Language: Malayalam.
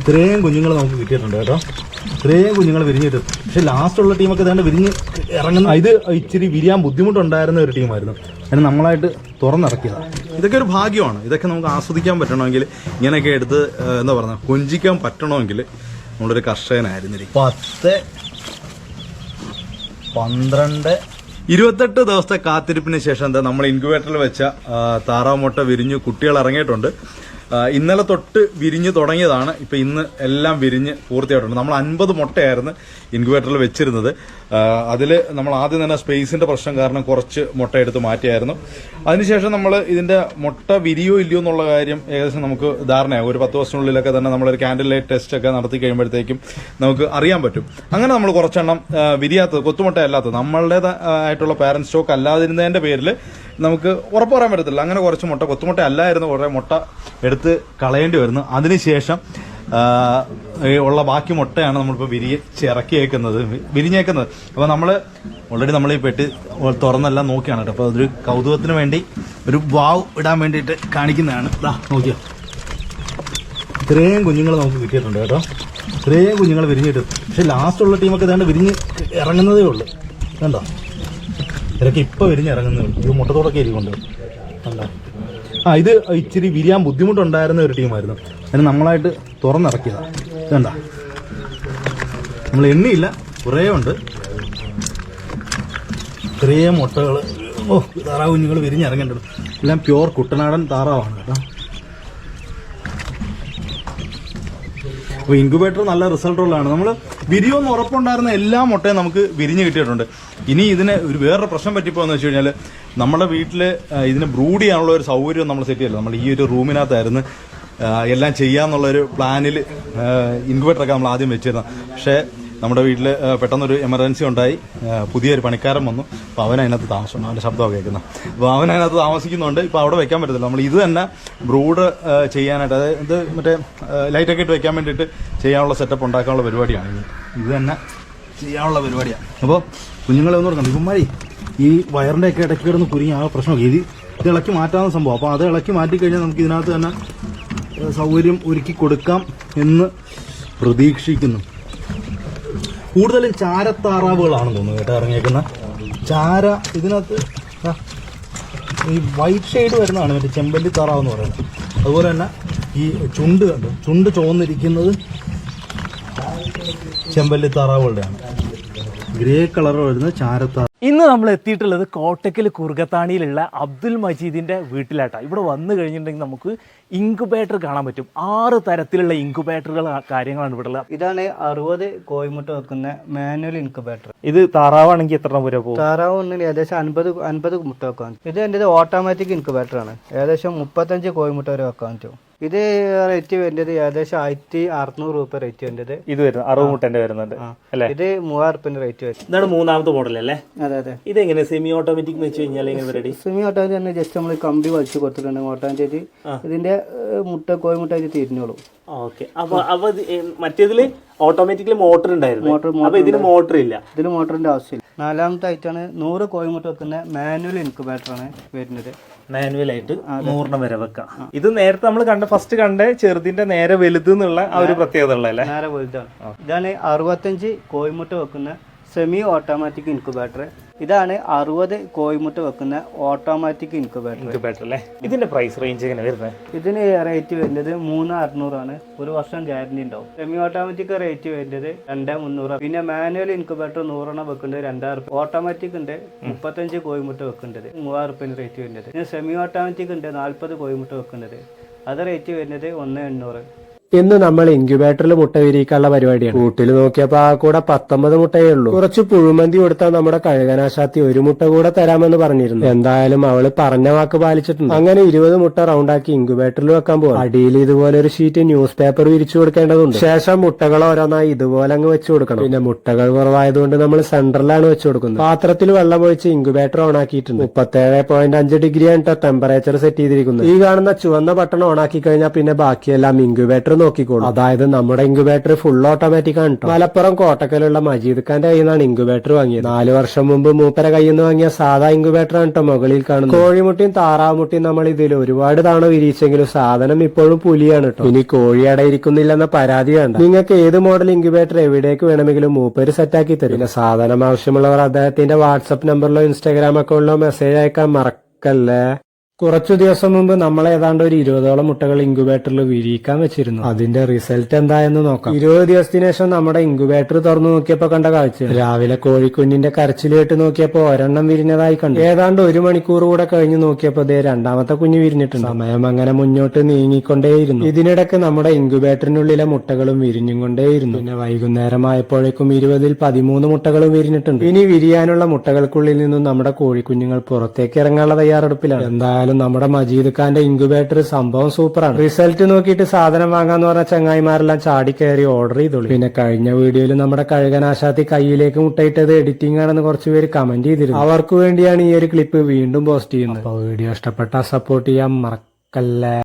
ഇത്രയും കുഞ്ഞുങ്ങൾ നമുക്ക് കിട്ടിയിട്ടുണ്ട് കേട്ടോ. ഇത്രയും കുഞ്ഞുങ്ങൾ വിരിഞ്ഞിട്ട്, പക്ഷെ ലാസ്റ്റുള്ള ടീമൊക്കെ ഇതാണ്ട് വിരിഞ്ഞ് ഇറങ്ങുന്ന, ഇത് ഇച്ചിരി വിരിയാൻ ബുദ്ധിമുട്ടുണ്ടായിരുന്ന ഒരു ടീമായിരുന്നു. അതിന് നമ്മളായിട്ട് തുറന്നിറക്കിയതാണ്. ഇതൊക്കെ ഒരു ഭാഗ്യമാണ്. ഇതൊക്കെ നമുക്ക് ആസ്വദിക്കാൻ പറ്റണമെങ്കിൽ, ഇങ്ങനെയൊക്കെ എടുത്ത് എന്താ പറയുക, കൊഞ്ചിക്കാൻ പറ്റണമെങ്കിൽ നമ്മളൊരു കർഷകനായിരുന്നിരിക്കും. 10, 12, 28 ദിവസത്തെ കാത്തിരിപ്പിന് ശേഷം എന്താ നമ്മൾ ഇൻക്യുബേറ്ററിൽ വെച്ച താറാവ് മുട്ട വിരിഞ്ഞ് കുട്ടികൾ ഇറങ്ങിയിട്ടുണ്ട്. ഇന്നലെ തൊട്ട് വിരിഞ്ഞ് തുടങ്ങിയതാണ്. ഇപ്പം ഇന്ന് എല്ലാം വിരിഞ്ഞ് പൂർത്തിയായിട്ടുണ്ട്. നമ്മൾ 50 മുട്ടയായിരുന്നു ഇൻക്യുബേറ്ററിൽ വെച്ചിരുന്നത്. അതിൽ നമ്മൾ ആദ്യം തന്നെ സ്പേസിന്റെ പ്രശ്നം കാരണം കുറച്ച് മുട്ട എടുത്ത് മാറ്റിയായിരുന്നു. അതിനുശേഷം നമ്മൾ ഇതിന്റെ മുട്ട വിരിയോ ഇല്ലയോ എന്നുള്ള കാര്യം ഏകദേശം നമുക്ക് ധാരണയാകും. ഒരു 10 ദിവസത്തിനുള്ളിലൊക്കെ തന്നെ നമ്മളൊരു കാൻഡിൽ ലൈറ്റ് ടെസ്റ്റ് ഒക്കെ നടത്തി കഴിയുമ്പോഴത്തേക്കും നമുക്ക് അറിയാൻ പറ്റും. അങ്ങനെ നമ്മൾ കുറച്ചെണ്ണം വിരിയാത്തത്, കൊത്തുമുട്ട അല്ലാത്തത്, നമ്മളുടേതായിട്ടുള്ള പാരന്റ് സ്റ്റോക്ക് അല്ലാതിരുന്നതിന്റെ പേരിൽ നമുക്ക് ഉറപ്പ് പറയാൻ പറ്റത്തില്ല. അങ്ങനെ കുറച്ച് മുട്ട, കൊത്തുമുട്ട അല്ലായിരുന്നു, കുറേ മുട്ട എടുത്ത് കളയേണ്ടി വരുന്നു. അതിനുശേഷം ഉള്ള ബാക്കി മുട്ടയാണ് നമ്മളിപ്പോൾ വിരിഞ്ഞേക്കുന്നത്. അപ്പോൾ നമ്മൾ ഓൾറെഡി നമ്മൾ ഈ പെട്ടി തുറന്നെല്ലാം നോക്കിയാണ് കേട്ടോ. അപ്പോൾ അതൊരു കൗതുകത്തിന് വേണ്ടി ഒരു വാവ് ഇടാൻ വേണ്ടിയിട്ട് കാണിക്കുന്നതാണ്. ഇതാ നോക്കിയോ, ഇത്രയും കുഞ്ഞുങ്ങൾ നമുക്ക് കിട്ടിയിട്ടുണ്ട് കേട്ടോ. ഇത്രയും കുഞ്ഞുങ്ങൾ വിരിഞ്ഞിട്ട്, പക്ഷെ ലാസ്റ്റുള്ള ടീമൊക്കെ ഇതാണ്ട് വിരിഞ്ഞ് ഇറങ്ങുന്നതേ ഉള്ളൂ. കണ്ടോ, ഇതൊക്കെ ഇപ്പോൾ വിരിഞ്ഞിറങ്ങുന്നേ ഉള്ളൂ. ഇത് മുട്ടത്തോടൊക്കെ ഇരിക്കുന്നുണ്ട്. കണ്ടോ, ഇത് ഇച്ചിരി വിരിയാൻ ബുദ്ധിമുട്ടുണ്ടായിരുന്ന ഒരു ടീമായിരുന്നു. അതിന് നമ്മളായിട്ട് തുറന്നിറക്കിയതാണ്. ഇതെന്താ, നമ്മൾ എണ്ണിയില്ല, കുറേ ഉണ്ട്. ഇത്രയും മുട്ടകൾ, താറാവ് കുഞ്ഞുങ്ങൾ വിരിഞ്ഞിറങ്ങേണ്ടത്. എല്ലാം പ്യോർ കുട്ടനാടൻ താറാവാണ് കേട്ടോ. അപ്പോൾ ഇൻക്യുബേറ്റർ നല്ല റിസൾട്ടുള്ളതാണ്. നമ്മൾ വിരിയോന്ന് ഉറപ്പുണ്ടായിരുന്ന എല്ലാ മുട്ടയും നമുക്ക് വിരിഞ്ഞ് കിട്ടിയിട്ടുണ്ട്. ഇനി ഇതിന് ഒരു വേറൊരു പ്രശ്നം പറ്റിപ്പോയെന്ന് വെച്ച് കഴിഞ്ഞാൽ, നമ്മുടെ വീട്ടിൽ ഇതിന് ബ്രൂഡ് ചെയ്യാനുള്ള ഒരു സൗകര്യം നമ്മൾ സെറ്റ് ചെയ്യല്ലോ. നമ്മൾ ഈ ഒരു റൂമിനകത്തായിരുന്നു എല്ലാം ചെയ്യാന്നുള്ളൊരു പ്ലാനിൽ ഇൻക്യുബേറ്ററൊക്കെ നമ്മൾ ആദ്യം വെച്ചിരുന്നത്. പക്ഷേ നമ്മുടെ വീട്ടിൽ പെട്ടെന്നൊരു എമർജൻസി ഉണ്ടായി. പുതിയൊരു പണിക്കാരൻ വന്നു. അപ്പോൾ അവനതിനകത്ത് താമസം, അവൻ്റെ ശബ്ദമൊക്കെ കേൾക്കുന്നത്. അപ്പോൾ അവനതിനകത്ത് താമസിക്കുന്നുണ്ട്. ഇപ്പോൾ അവിടെ വെക്കാൻ പറ്റത്തില്ല. നമ്മൾ ഇത് തന്നെ ബ്രൂഡ് ചെയ്യാനായിട്ട്, അതായത് ഇത് മറ്റേ ലൈറ്റൊക്കെ ഇട്ട് വെക്കാൻ വേണ്ടിയിട്ട് ചെയ്യാനുള്ള സെറ്റപ്പ് ഉണ്ടാക്കാനുള്ള പരിപാടിയാണ്. ഇത് തന്നെ ചെയ്യാനുള്ള പരിപാടിയാണ്. അപ്പോൾ കുഞ്ഞുങ്ങളെ ഒന്ന് കൊടുക്കണം. ഇപ്പം മഴ ഈ വയറിൻ്റെയൊക്കെ ഇടയ്ക്ക് കിടന്ന് കുരുങ്ങി ആ പ്രശ്നമൊക്കെ ഇത് ഇളക്കി മാറ്റാവുന്ന സംഭവം. അപ്പോൾ അത് ഇളക്കി മാറ്റിക്കഴിഞ്ഞാൽ നമുക്ക് ഇതിനകത്ത് തന്നെ സൗകര്യം ഒരുക്കി കൊടുക്കാം എന്ന് പ്രതീക്ഷിക്കുന്നു. കൂടുതലും ചാരത്താറാവുകളാണെന്ന് തോന്നുന്നു കേട്ടോ ഇറങ്ങിയേക്കുന്ന ചാര. ഇതിനകത്ത് ഈ വൈറ്റ് ഷെയ്ഡ് വരുന്നതാണ് മറ്റേ ചെമ്പല്ലി താറാവ് എന്ന് പറയുന്നത്. അതുപോലെ തന്നെ ഈ ചുണ്ട് ചുവന്നിരിക്കുന്നത് ചെമ്പല്ലി താറാവുകളുടെയാണ്. ഗ്രേ കളർ വരുന്നത് ചാരത്താറാവ്. ഇന്ന് നമ്മൾ എത്തിയിട്ടുള്ളത് കോട്ടക്കൽ കുറുകത്താണിയിലുള്ള അബ്ദുൽ മജീദിൻ്റെ വീട്ടിലായിട്ടാണ്. ഇവിടെ വന്നു കഴിഞ്ഞിട്ടുണ്ടെങ്കിൽ നമുക്ക് ഇൻക്യുബേറ്റർ കാണാൻ പറ്റും. 6 തരത്തിലുള്ള ഇൻക്യുബേറ്ററുകൾ കാര്യങ്ങളാണ് ഇവിടെ ഉള്ളത്. ഇതാണ് 60 കോഴിമുട്ട വെക്കുന്ന മാനുവൽ ഇൻക്യുബേറ്റർ. ഇത് താറാവാണെങ്കിൽ എത്ര രൂപ പോകും? താറാവ് ഒന്നിന് ഏകദേശം 50 മുട്ട വെക്കാൻ. ഇത് എൻ്റെ ഓട്ടോമാറ്റിക് ഇൻക്യുബേറ്റർ ആണ്. ഏകദേശം 35 കോഴിമുട്ട വരെ വെക്കാൻ പറ്റും. ഇത് റേറ്റ് വരുന്നത് ഏകദേശം 1600 രൂപ റേറ്റ് വരുന്നത്. ഇത് വരുന്നത് 60 മുട്ടന്റെ വരുന്നുണ്ട് അല്ലേ? ഇത് 3000 റേറ്റ് വരും. ഇതാണ് 3ാമത്തെ മോഡൽ അല്ലേ? അതെ അതെ. ഇതെങ്ങനെ സെമി ഓട്ടോമാറ്റിക് എന്ന് വെച്ച് കഴിഞ്ഞാൽ എങ്ങനെ റെഡി? സെമി ഓട്ടോമാറ്റിക് തന്നെ ജസ്റ്റ് നമ്മൾ കമ്പി വലിച്ചു കൊടുത്തിട്ടുണ്ട്. ഓട്ടോമാറ്റിക് ഇതിന്റെ കോഴിമുട്ട ഇത് തിരിഞ്ഞോളൂ. ഓക്കെ. അപ്പൊ മറ്റേതില് ഓട്ടോമാറ്റിക്കലി മോട്ടർ ഉണ്ടായിരുന്നു. അപ്പൊ ഇതിന് മോട്ടർ ഇല്ല. ഇതിന് മോട്ടറിന്റെ ആവശ്യമില്ല. 4ാമത്തെ ആയിട്ടാണ് 100 കോഴിമുട്ട വെക്കുന്ന മാനുവൽ ഇൻക്യുബേറ്റർ ആണ് വരുന്നത്. മാനുവൽ ആയിട്ട് 100 വരെ വെക്കാം. ഇത് നേരത്തെ നമ്മൾ ഫസ്റ്റ് കണ്ട ചെറുതിന്റെ നേരെ വലുത് എന്നുള്ള ആ ഒരു പ്രത്യേകത ഉള്ളതല്ലേ? നേരെ വലുതാണ്. ഇതാണ് 65 കോഴിമുട്ട വെക്കുന്ന സെമി ഓട്ടോമാറ്റിക് ഇൻക്യുബേറ്റർ. ഇതാണ് 60 കോഴിമുട്ട വെക്കുന്ന ഓട്ടോമാറ്റിക് ഇൻക്യുബേറ്റർ അല്ലേ? ഇതിന്റെ പ്രൈസ് റേഞ്ച് എങ്ങനെ വരുന്നത്? ഇതിന് റേറ്റ് വരുന്നത് 3600 ആണ്. 1 വർഷം ഗ്യാരണ്ടി ഉണ്ടാവും. സെമി ഓട്ടോമാറ്റിക് റേറ്റ് വരുന്നത് 2300. പിന്നെ മാനുവൽ ഇൻക്യുബേറ്റർ 100 വെക്കുന്നത് 2000. ഓട്ടോമാറ്റിക് ഉണ്ട് 35 കോഴിമുട്ട വെക്കേണ്ടത് 3000 റേറ്റ് വരുന്നത്. പിന്നെ സെമി ഓട്ടോമാറ്റിക് ഉണ്ട് 40 കോഴിമുട്ട വെക്കുന്നത്. അത് റേറ്റ് വരുന്നത് 1800. ഇന്ന് നമ്മൾ ഇൻക്യുബേറ്ററിൽ മുട്ട വിരിയിക്കാനുള്ള പരിപാടിയാണ്. കൂട്ടിൽ നോക്കിയപ്പോ ആ കൂടെ 19 മുട്ടയേ ഉള്ളൂ. കുറച്ച് പുഴുമന്തി കൊടുത്താൽ നമ്മുടെ കഴുകനാശാത്തി 1 മുട്ട കൂടെ തരാമെന്ന് പറഞ്ഞിരുന്നു. എന്തായാലും അവള് പറഞ്ഞ വാക്ക് പാലിച്ചിട്ടുണ്ട്. അങ്ങനെ 20 മുട്ട റൗണ്ടാക്കി ഇൻക്യുബേറ്ററിൽ വെക്കാൻ പോകും. അടിയിൽ ഇതുപോലെ ഒരു ഷീറ്റ് ന്യൂസ് പേപ്പർ വിരിച്ചു കൊടുക്കേണ്ടതുണ്ട്. ശേഷം മുട്ടകൾ ഓരോന്നായി ഇതുപോലെ അങ്ങ് വെച്ചു കൊടുക്കണം. പിന്നെ മുട്ടകൾ കുറവായതുകൊണ്ട് നമ്മൾ സെന്ററിലാണ് വെച്ചു കൊടുക്കുന്നത്. പാത്രത്തിൽ വെള്ളം ഒഴിച്ച് ഇൻക്യുബേറ്റർ ഓൺ ആക്കിയിട്ടുണ്ട്. 37.5 ഡിഗ്രിയാണ് ടെമ്പറേച്ചർ സെറ്റ് ചെയ്തിരിക്കുന്നത്. ഈ കാണുന്ന ചുവന്ന ബട്ടൺ ഓൺ ആക്കി കഴിഞ്ഞാൽ പിന്നെ ബാക്കിയെല്ലാം ഇൻക്യുബേറ്റർ നോക്കിക്കോളൂ. അതായത് നമ്മുടെ ഇൻക്യുബേറ്റർ ഫുൾ ഓട്ടോമാറ്റിക് ആണ് ട്ടോ. മലപ്പുറം കോട്ടക്കലുള്ള മജീദ് ഖാന്റെ കയ്യിൽ നിന്നാണ് ഇൻക്യുബേറ്റർ വാങ്ങിയത്. 4 വർഷം മുമ്പ് മൂപ്പര കയ്യിൽ നിന്ന് വാങ്ങിയ സാധാ ഇൻക്യുബേറ്റർ ആണ് ട്ടോ മുകളിൽ കാണുന്നത്. കോഴിമുട്ടിയും താറാമുട്ടിയും നമ്മൾ ഇതിൽ ഒരുപാട് തവണ വിരിയിച്ചെങ്കിലും സാധനം ഇപ്പോഴും പുലിയാണ് ട്ടോ. ഇനി കോഴി അടയിരിക്കുന്നില്ലെന്ന പരാതി വേണ്ട. നിങ്ങൾക്ക് ഏത് മോഡൽ ഇൻക്യുബേറ്റർ എവിടേക്ക് വേണമെങ്കിലും മൂപ്പര് സെറ്റാക്കി തരും. പിന്നെ സാധനം ആവശ്യമുള്ളവർ അദ്ദേഹത്തിന്റെ വാട്സ്ആപ്പ് നമ്പറിലോ ഇൻസ്റ്റാഗ്രാം അക്കൗണ്ടിലോ മെസ്സേജ് അയക്കാൻ മറക്കല്ലേ. കുറച്ചു ദിവസം മുമ്പ് നമ്മൾ ഏതാണ്ട് ഒരു 20ഓളം മുട്ടകൾ ഇൻക്യുബേറ്ററിൽ വിരിയിക്കാൻ വെച്ചിരുന്നു. അതിന്റെ റിസൾട്ട് എന്തായെന്ന് നോക്കാം. 20 ദിവസത്തിന് ശേഷം നമ്മുടെ ഇൻക്യുബേറ്റർ തുറന്നു നോക്കിയപ്പോ കണ്ട കാഴ്ച, രാവിലെ കോഴിക്കുഞ്ഞിന്റെ കരച്ചിൽ കേട്ട് നോക്കിയപ്പോ ഒരെണ്ണം വിരിഞ്ഞതായി കണ്ടു. ഏതാണ്ട് 1 മണിക്കൂർ കൂടെ കഴിഞ്ഞ് നോക്കിയപ്പോ ദേ രണ്ടാമത്തെ കുഞ്ഞ് വിരിഞ്ഞിട്ടുണ്ട്. സമയം അങ്ങനെ മുന്നോട്ട് നീങ്ങിക്കൊണ്ടേയിരുന്നു. ഇതിനിടയ്ക്ക് നമ്മുടെ ഇൻക്യുബേറ്ററിനുള്ളിലെ മുട്ടകളും വിരിഞ്ഞും കൊണ്ടേയിരുന്നു. പിന്നെ വൈകുന്നേരമായപ്പോഴേക്കും 20ൽ 13 മുട്ടകളും വിരിഞ്ഞിട്ടുണ്ട്. ഇനി വിരിയാനുള്ള മുട്ടകൾക്കുള്ളിൽ നിന്നും നമ്മുടെ കോഴിക്കുഞ്ഞുങ്ങൾ പുറത്തേക്ക് ഇറങ്ങാനുള്ള തയ്യാറെടുപ്പിലാണ്. എന്തായാലും നമ്മുടെ മജീദ് ഖാന്റെ ഇൻക്യുബേറ്റർ സംഭവം സൂപ്പറാണ്. റിസൾട്ട് നോക്കിയിട്ട് സാധനം വാങ്ങാന്ന് പറഞ്ഞ ചങ്ങായിമാരെല്ലാം ചാടി കയറി ഓർഡർ ചെയ്തോളൂ. പിന്നെ കഴിഞ്ഞ വീഡിയോയിൽ നമ്മുടെ കഴുകനാശാത്തി കയ്യിലേക്ക് മുട്ടയിട്ടത് എഡിറ്റിംഗ് ആണെന്ന് കുറച്ചുപേര് കമന്റ് ചെയ്തിരുന്നു. അവർക്ക് വേണ്ടിയാണ് ഈ ഒരു ക്ലിപ്പ് വീണ്ടും പോസ്റ്റ് ചെയ്യുന്നത്. അപ്പൊ വീഡിയോ ഇഷ്ടപ്പെട്ടാൽ സപ്പോർട്ട് ചെയ്യാൻ മറക്കല്ലേ.